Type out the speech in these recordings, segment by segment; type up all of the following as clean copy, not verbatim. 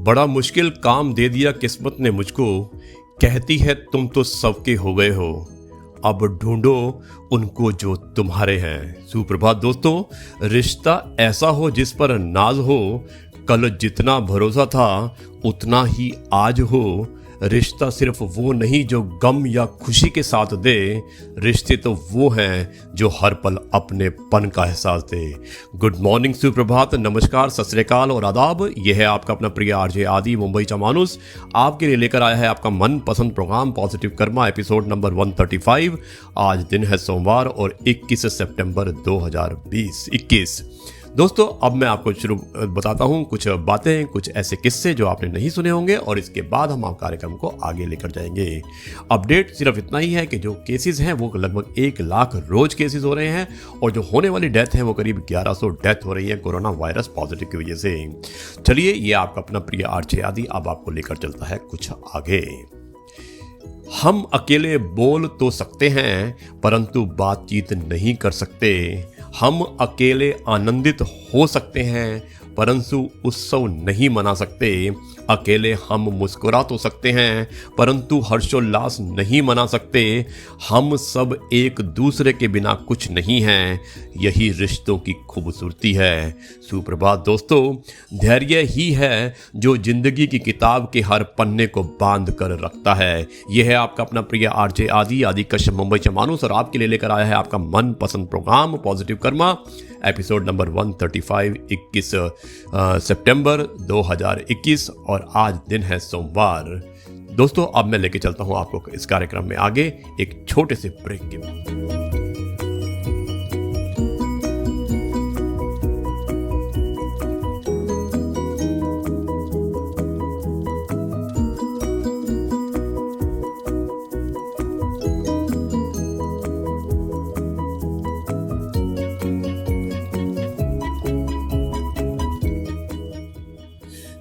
बड़ा मुश्किल काम दे दिया किस्मत ने मुझको, कहती है तुम तो सबके हो गए हो, अब ढूंढो उनको जो तुम्हारे हैं। सुप्रभात दोस्तों, रिश्ता ऐसा हो जिस पर नाज हो, कल जितना भरोसा था उतना ही आज हो। रिश्ता सिर्फ वो नहीं जो गम या खुशी के साथ दे, रिश्ते तो वो हैं जो हर पल अपने पन का एहसास दे। गुड मॉर्निंग, सुप्रभात, नमस्कार, सत श्री अकाल और आदाब। यह है आपका अपना प्रिय आरजे आदि मुंबई चा मानुस आपके लिए लेकर आया है आपका मनपसंद program positive karma, episode number 135। आज दिन है सोमवार और 21 सितंबर 2021। दोस्तों, अब मैं आपको शुरू बताता हूँ कुछ बातें, कुछ ऐसे किस्से जो आपने नहीं सुने होंगे और इसके बाद हम आप कार्यक्रम को आगे लेकर जाएंगे। अपडेट सिर्फ इतना ही है कि जो केसेस हैं वो लगभग 1 लाख रोज केसेस हो रहे हैं और जो होने वाली डेथ है वो करीब 1100 डेथ हो रही है कोरोना वायरस पॉजिटिव की वजह से। चलिए, ये आपका अपना प्रिय आरजे आदि अब आपको लेकर चलता है कुछ आगे। हम अकेले बोल तो सकते हैं परंतु बातचीत नहीं कर सकते। हम अकेले आनंदित हो सकते हैं परंतु उत्सव नहीं मना सकते। अकेले हम मुस्कुरा तो सकते हैं परंतु हर्षोल्लास नहीं मना सकते। हम सब एक दूसरे के बिना कुछ नहीं हैं, यही रिश्तों की खूबसूरती है। सुप्रभात दोस्तों, धैर्य ही है जो जिंदगी की किताब के हर पन्ने को बांध कर रखता है। यह है आपका अपना प्रिय आरजे आदि कश्यप मुंबई चा मानुस और आपके लिए लेकर आया है आपका मनपसंद program positive karma, episode number 135, 21 सितंबर 2021 और आज दिन है सोमवार। दोस्तों, अब मैं लेके चलता हूं आपको इस कार्यक्रम में आगे एक छोटे से ब्रेक के बाद।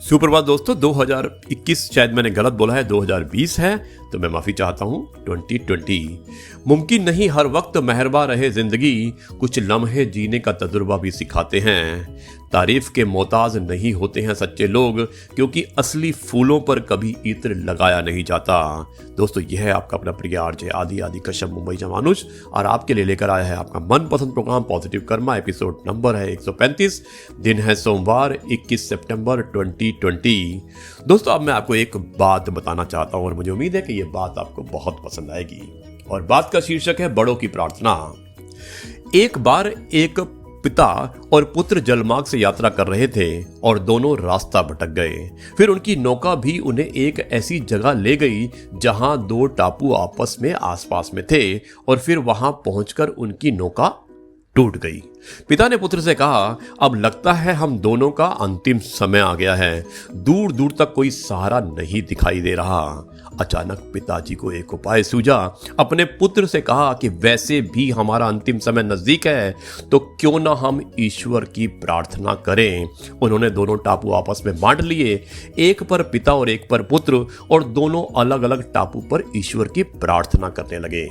सुप्रभात दोस्तों, 2021 शायद मैंने गलत बोला है, 2020 है तो मैं माफ़ी चाहता हूँ। 2020 मुमकिन नहीं हर वक्त मेहरबा रहे ज़िंदगी, कुछ लम्हे जीने का तजुर्बा भी सिखाते हैं। तारीफ के मोहताज नहीं होते हैं सच्चे लोग, क्योंकि असली फूलों पर कभी इत्र लगाया नहीं जाता। दोस्तों, यह है आपका अपना प्रिय आरजे आदि कश्यप मुंबई चा मानुस और आपके लिए लेकर आया है आपका मनपसंद program positive karma, episode number है 135, दिन है सोमवार 21 सितंबर 2020। दोस्तों, अब मैं आपको एक बात बताना चाहता हूँ और मुझे उम्मीद है कि ये बात आपको बहुत पसंद आएगी और बात का शीर्षक है बड़ों की प्रार्थना। एक बार एक पिता और पुत्र जलमार्ग से यात्रा कर रहे थे और दोनों रास्ता भटक गए। फिर उनकी नौका भी उन्हें एक ऐसी जगह ले गई जहां 2 टापू आपस में आसपास में थे और फिर वहां पहुंचकर उनकी नौका टूट गई। पिता ने पुत्र से कहा, अब लगता है हम दोनों का अंतिम समय आ गया है, दूर दूर तक कोई सहारा नहीं दिखाई दे रहा। अचानक पिताजी को एक उपाय सूझा। अपने पुत्र से कहा कि वैसे भी हमारा अंतिम समय नजदीक है, तो क्यों ना हम ईश्वर की प्रार्थना करें। उन्होंने दोनों टापू आपस में बांट लिए, एक पर पिता और एक पर पुत्र, और दोनों अलग अलग टापू पर ईश्वर की प्रार्थना करने लगे।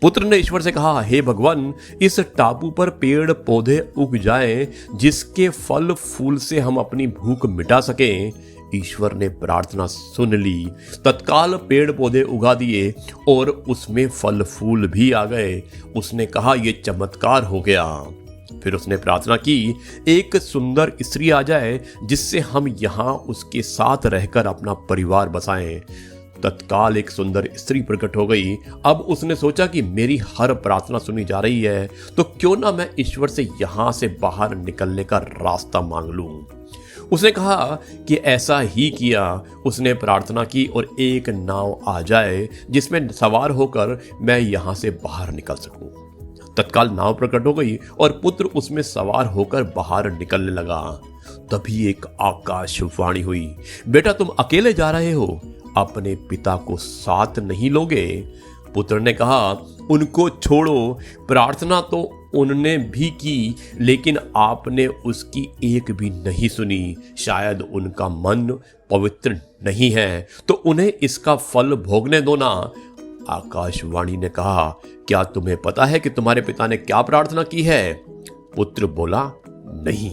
पुत्र ने ईश्वर से कहा, हे भगवान, इस टापू पर पेड़ पौधे उग जाएं जिसके फल फूल से हम अपनी भूख मिटा सकें। ईश्वर ने प्रार्थना सुन ली, तत्काल पेड़ पौधे उगा दिए और उसमें फल फूल भी आ गए। उसने कहा, यह चमत्कार हो गया। फिर उसने प्रार्थना की, एक सुंदर स्त्री आ जाए जिससे हम यहाँ उसके साथ रहकर अपना परिवार बसाएं। तत्काल एक सुंदर स्त्री प्रकट हो गई। अब उसने सोचा कि मेरी हर प्रार्थना सुनी जा रही है, तो क्यों ना मैं ईश्वर से यहाँ से बाहर निकलने का रास्ता मांग लूं। उसने कहा कि ऐसा ही किया। उसने प्रार्थना की और एक नाव आ जाए जिसमें सवार होकर मैं यहाँ से बाहर निकल सकूं। तत्काल नाव प्रकट हो गई और पुत्र उसमें सवार होकर बाहर निकलने लगा। तभी एक आकाशवाणी हुई, बेटा तुम अकेले जा रहे हो, अपने पिता को साथ नहीं लोगे। पुत्र ने कहा, उनको छोड़ो, प्रार्थना तो उनने भी की लेकिन आपने उसकी एक भी नहीं सुनी। शायद उनका मन पवित्र नहीं है, तो उन्हें इसका फल भोगने दो ना। आकाशवाणी ने कहा, क्या तुम्हें पता है कि तुम्हारे पिता ने क्या प्रार्थना की है? पुत्र बोला, नहीं।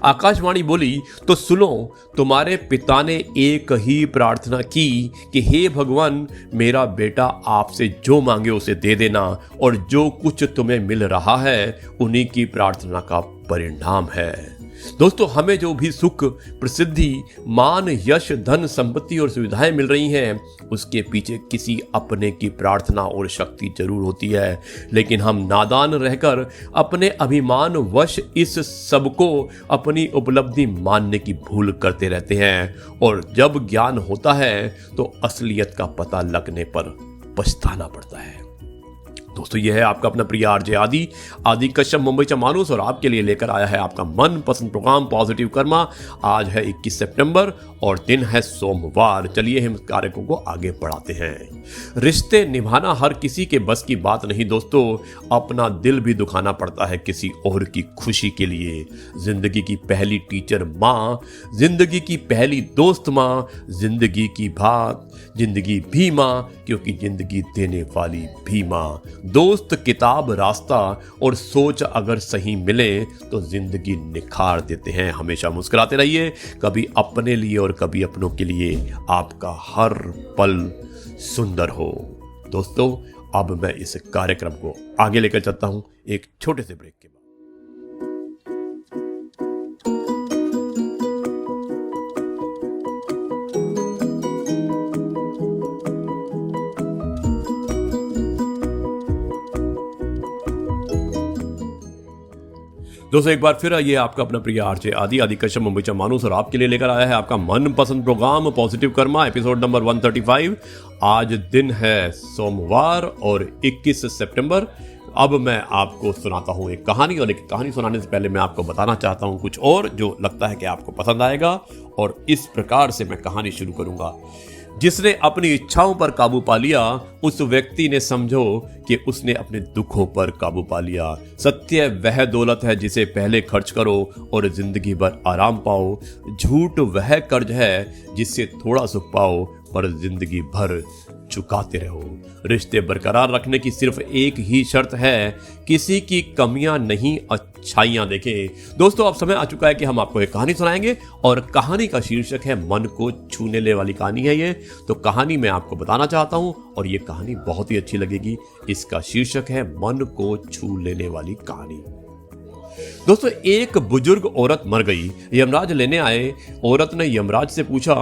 आकाशवाणी बोली, तो सुनो, तुम्हारे पिता ने एक ही प्रार्थना की कि हे भगवान, मेरा बेटा आपसे जो मांगे उसे दे देना, और जो कुछ तुम्हें मिल रहा है उन्हीं की प्रार्थना का परिणाम है। दोस्तों, हमें जो भी सुख, प्रसिद्धि, मान, यश, धन, संपत्ति और सुविधाएं मिल रही हैं, उसके पीछे किसी अपने की प्रार्थना और शक्ति जरूर होती है। लेकिन हम नादान रहकर अपने अभिमान वश इस सबको अपनी उपलब्धि मानने की भूल करते रहते हैं, और जब ज्ञान होता है तो असलियत का पता लगने पर पछताना पड़ता है। दोस्तों, यह है आपका अपना प्रिय आरजे आदि कश्यप, मुंबई का मानुस, और आपके लिए लेकर आया है आपका मनपसंद प्रोग्राम पॉजिटिव कर्मा। आज है 21 सितंबर और दिन है सोमवार। चलिए हम कार्यक्रम को आगे बढ़ाते हैं। रिश्ते निभाना हर किसी के बस की बात नहीं दोस्तों, अपना दिल भी दुखाना पड़ता है किसी और की खुशी के लिए। जिंदगी की पहली टीचर माँ, जिंदगी की पहली दोस्त माँ, जिंदगी की बात जिंदगी भी माँ, क्योंकि जिंदगी देने वाली भी माँ। दोस्त, किताब, रास्ता और सोच अगर सही मिले तो जिंदगी निखार देते हैं। हमेशा मुस्कुराते रहिए, कभी अपने लिए और कभी अपनों के लिए आपका हर पल सुंदर हो। दोस्तों, अब मैं इस कार्यक्रम को आगे लेकर चलता हूं एक छोटे से ब्रेक के बाद। दोस्तों, एक बार फिर ये आपका अपना प्रिय आरजे आदि कश्यप, मुंबई का मानुस, और आपके लिए लेकर आया है आपका मनपसंद program positive karma, episode number 135। आज दिन है सोमवार और 21 सितंबर। अब मैं आपको सुनाता हूँ एक कहानी, और एक कहानी सुनाने से पहले मैं आपको बताना चाहता हूँ कुछ और जो लगता है कि आपको पसंद आएगा। और इस प्रकार से मैं कहानी शुरू करूँगा। जिसने अपनी इच्छाओं पर काबू पा लिया, उस व्यक्ति ने समझो कि उसने अपने दुखों पर काबू पा लिया। सत्य वह दौलत है जिसे पहले खर्च करो और जिंदगी भर आराम पाओ। झूठ वह कर्ज है जिससे थोड़ा सुख पाओ पर जिंदगी भर चुकाते रहो। रिश्ते बरकरार रखने की सिर्फ एक ही शर्त है, किसी की कमियां नहीं अच्छाइयां देखें। दोस्तों, अब समय आ चुका है कि हम आपको एक कहानी सुनाएंगे, और कहानी का शीर्षक है मन को छू लेने वाली कहानी है ये। तो कहानी मैं आपको बताना चाहता हूं, और ये कहानी बहुत ही अच्छी लगेगी। इसका शीर्षक है मन को छू लेने वाली कहानी। दोस्तों, एक बुजुर्ग औरत मर गई। यमराज लेने आए। औरत ने यमराज से पूछा,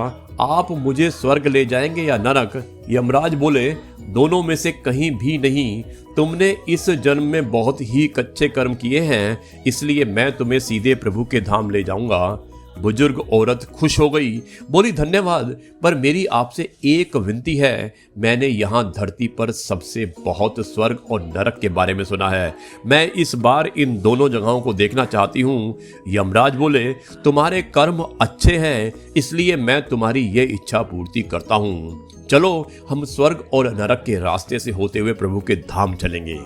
आप मुझे स्वर्ग ले जाएंगे या नरक? यमराज बोले, दोनों में से कहीं भी नहीं। तुमने इस जन्म में बहुत ही कच्चे कर्म किए हैं, इसलिए मैं तुम्हें सीधे प्रभु के धाम ले जाऊंगा। बुजुर्ग औरत खुश हो गई, बोली, धन्यवाद, पर मेरी आपसे एक विनती है। मैंने यहाँ धरती पर सबसे बहुत स्वर्ग और नरक के बारे में सुना है। मैं इस बार इन दोनों जगहों को देखना चाहती हूँ। यमराज बोले, तुम्हारे कर्म अच्छे हैं, इसलिए मैं तुम्हारी ये इच्छा पूर्ति करता हूँ। चलो, हम स्वर्ग और नरक के रास्ते से होते हुए प्रभु के धाम चलेंगे।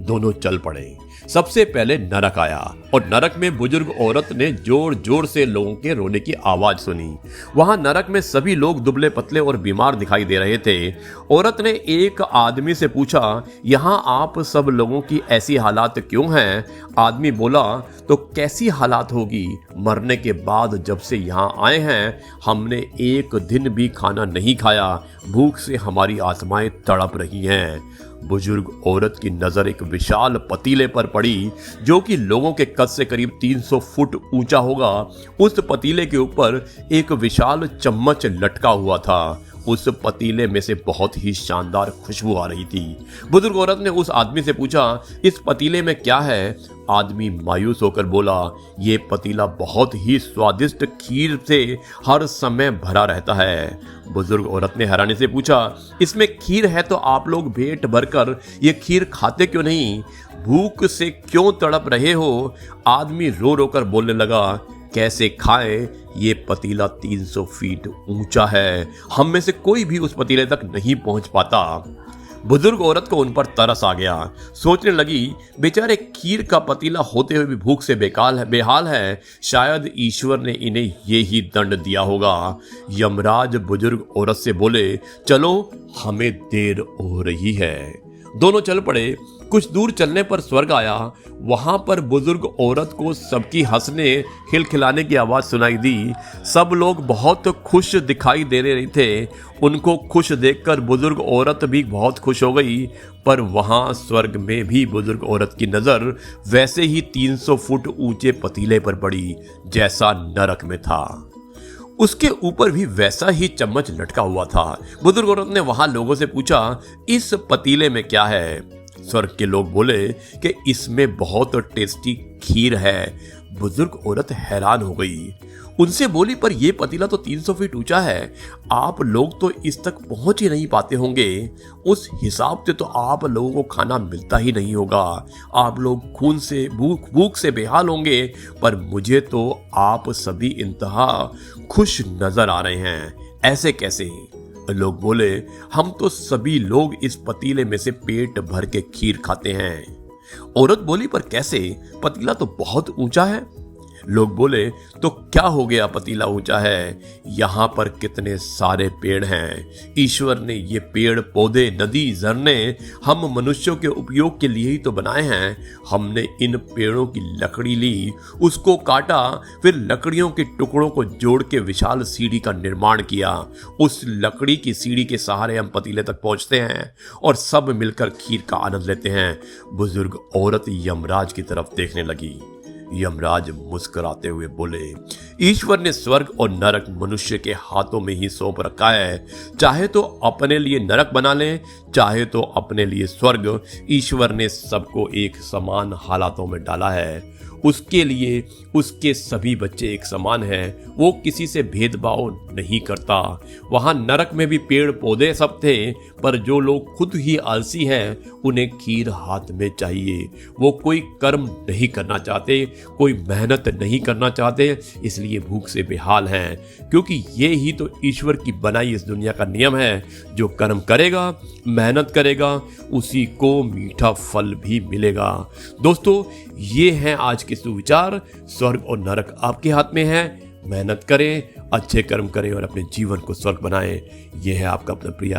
दोनों चल पड़े। सबसे पहले नरक आया, और नरक में बुजुर्ग औरत ने जोर जोर से लोगों के रोने की आवाज सुनी। वहां नरक में सभी लोग दुबले पतले और बीमार दिखाई दे रहे थे। औरत ने एक आदमी से पूछा, यहाँ आप सब लोगों की ऐसी हालात क्यों हैं? आदमी बोला, तो कैसी हालात होगी? मरने के बाद जब से यहाँ आए हैं, हमने एक दिन भी खाना नहीं खाया। भूख से हमारी आत्माएं तड़प रही हैं। बुजुर्ग औरत की नजर एक विशाल पतीले पर पड़ी, जो कि लोगों के कद से करीब 300 फुट ऊंचा होगा। उस पतीले के ऊपर एक विशाल चम्मच लटका हुआ था। उस पतीले में से बहुत ही शानदार खुशबू आ रही थी। बुजुर्ग औरत ने उस आदमी से पूछा, इस पतीले में क्या है? आदमी मायूस होकर बोला, ये पतीला बहुत ही स्वादिष्ट खीर से हर समय भरा रहता है। बुजुर्ग औरत ने हैरानी से पूछा, इसमें खीर है तो आप लोग पेट भरकर ये खीर खाते क्यों नहीं? भूख से क्यों तड़प रहे हो? आदमी रो रो कर बोलने लगा, कैसे खाएं? ये पतीला 300 फीट ऊंचा है, हम में से कोई भी उस पतीले तक नहीं पहुंच पाता। बुजुर्ग औरत को उन पर तरस आ गया। सोचने लगी, बेचारे खीर का पतीला होते हुए भी भूख से बेहाल है। शायद ईश्वर ने इन्हें ये ही दंड दिया होगा। यमराज बुजुर्ग औरत से बोले, चलो, हमें देर हो रही है। दोनों चल पड़े। कुछ दूर चलने पर स्वर्ग आया। वहां पर बुजुर्ग औरत को सबकी हंसने खिलखिलाने की आवाज सुनाई दी। सब लोग बहुत खुश दिखाई दे रहे थे। उनको खुश देखकर बुजुर्ग औरत भी बहुत खुश हो गई। पर वहां स्वर्ग में भी बुजुर्ग औरत की नजर वैसे ही 300 फुट ऊंचे पतीले पर पड़ी जैसा नरक में था। उसके ऊपर भी वैसा ही चम्मच लटका हुआ था। बुजुर्ग औरत ने वहां लोगों से पूछा, इस पतीले में क्या है? स्वर्ग के लोग बोले कि इसमें बहुत टेस्टी खीर है। बुजुर्ग औरत हैरान हो गई। उनसे बोली, पर यह पतीला तो 300 फीट ऊंचा है, आप लोग तो इस तक पहुंच ही नहीं पाते होंगे। उस हिसाब से तो आप लोगों को खाना मिलता ही नहीं होगा। आप लोग खून से भूख से बेहाल होंगे। पर मुझे तो आप सभी इंतहा खुश नजर आ रहे हैं, ऐसे कैसे? लोग बोले, हम तो सभी लोग इस पतीले में से पेट भर के खीर खाते हैं। औरत बोली, पर कैसे? पतीला तो बहुत ऊंचा है। लोग बोले, तो क्या हो गया पतीला ऊंचा है? यहाँ पर कितने सारे पेड़ हैं। ईश्वर ने ये पेड़ पौधे नदी झरने हम मनुष्यों के उपयोग के लिए ही तो बनाए हैं। हमने इन पेड़ों की लकड़ी ली, उसको काटा, फिर लकड़ियों के टुकड़ों को जोड़ के विशाल सीढ़ी का निर्माण किया। उस लकड़ी की सीढ़ी के सहारे हम पतीले तक पहुंचते हैं और सब मिलकर खीर का आनंद लेते हैं। बुजुर्ग औरत यमराज की तरफ देखने लगी। यमराज मुस्कुराते हुए बोले, ईश्वर ने स्वर्ग और नरक मनुष्य के हाथों में ही सौंप रखा है। चाहे तो अपने लिए नरक बना लें, चाहे तो अपने लिए स्वर्ग। ईश्वर ने सबको एक समान हालातों में डाला है। उसके लिए उसके सभी बच्चे एक समान हैं। वो किसी से भेदभाव नहीं करता। वहां नरक में भी पेड़ पौधे सब थे, पर जो लोग खुद ही आलसी हैं उन्हें खीर हाथ में चाहिए। वो कोई कर्म नहीं करना चाहते, कोई मेहनत नहीं करना चाहते, इसलिए भूख से बेहाल हैं। क्योंकि ये ही तो ईश्वर की बनाई इस दुनिया का नियम है। जो कर्म करेगा, मेहनत करेगा, उसी को मीठा फल भी मिलेगा। दोस्तों, ये हैं आज के सुविचार। स्वर्ग और नरक आपके हाथ में है। मेहनत करें, अच्छे कर्म करें और अपने जीवन को स्वर्ग बनाएं। यह है आपका अपना प्रिय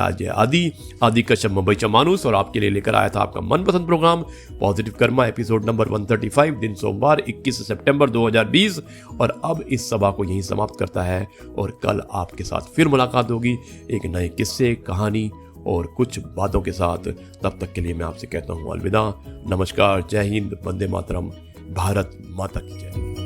आदि कश्यप मुंबई चा मानुस, और आपके लिए लेकर आया था आपका मनपसंद program positive karma, episode number 135, दिन सोमवार 21 सितंबर 2020। और अब इस सभा को यहीं समाप्त करता है और कल आपके साथ फिर मुलाकात होगी एक नए किस्से, कहानी और कुछ बातों के साथ। तब तक के लिए मैं आपसे कहता हूँ अलविदा, नमस्कार, जय हिंद, वंदे मातरम, भारत माता की जय।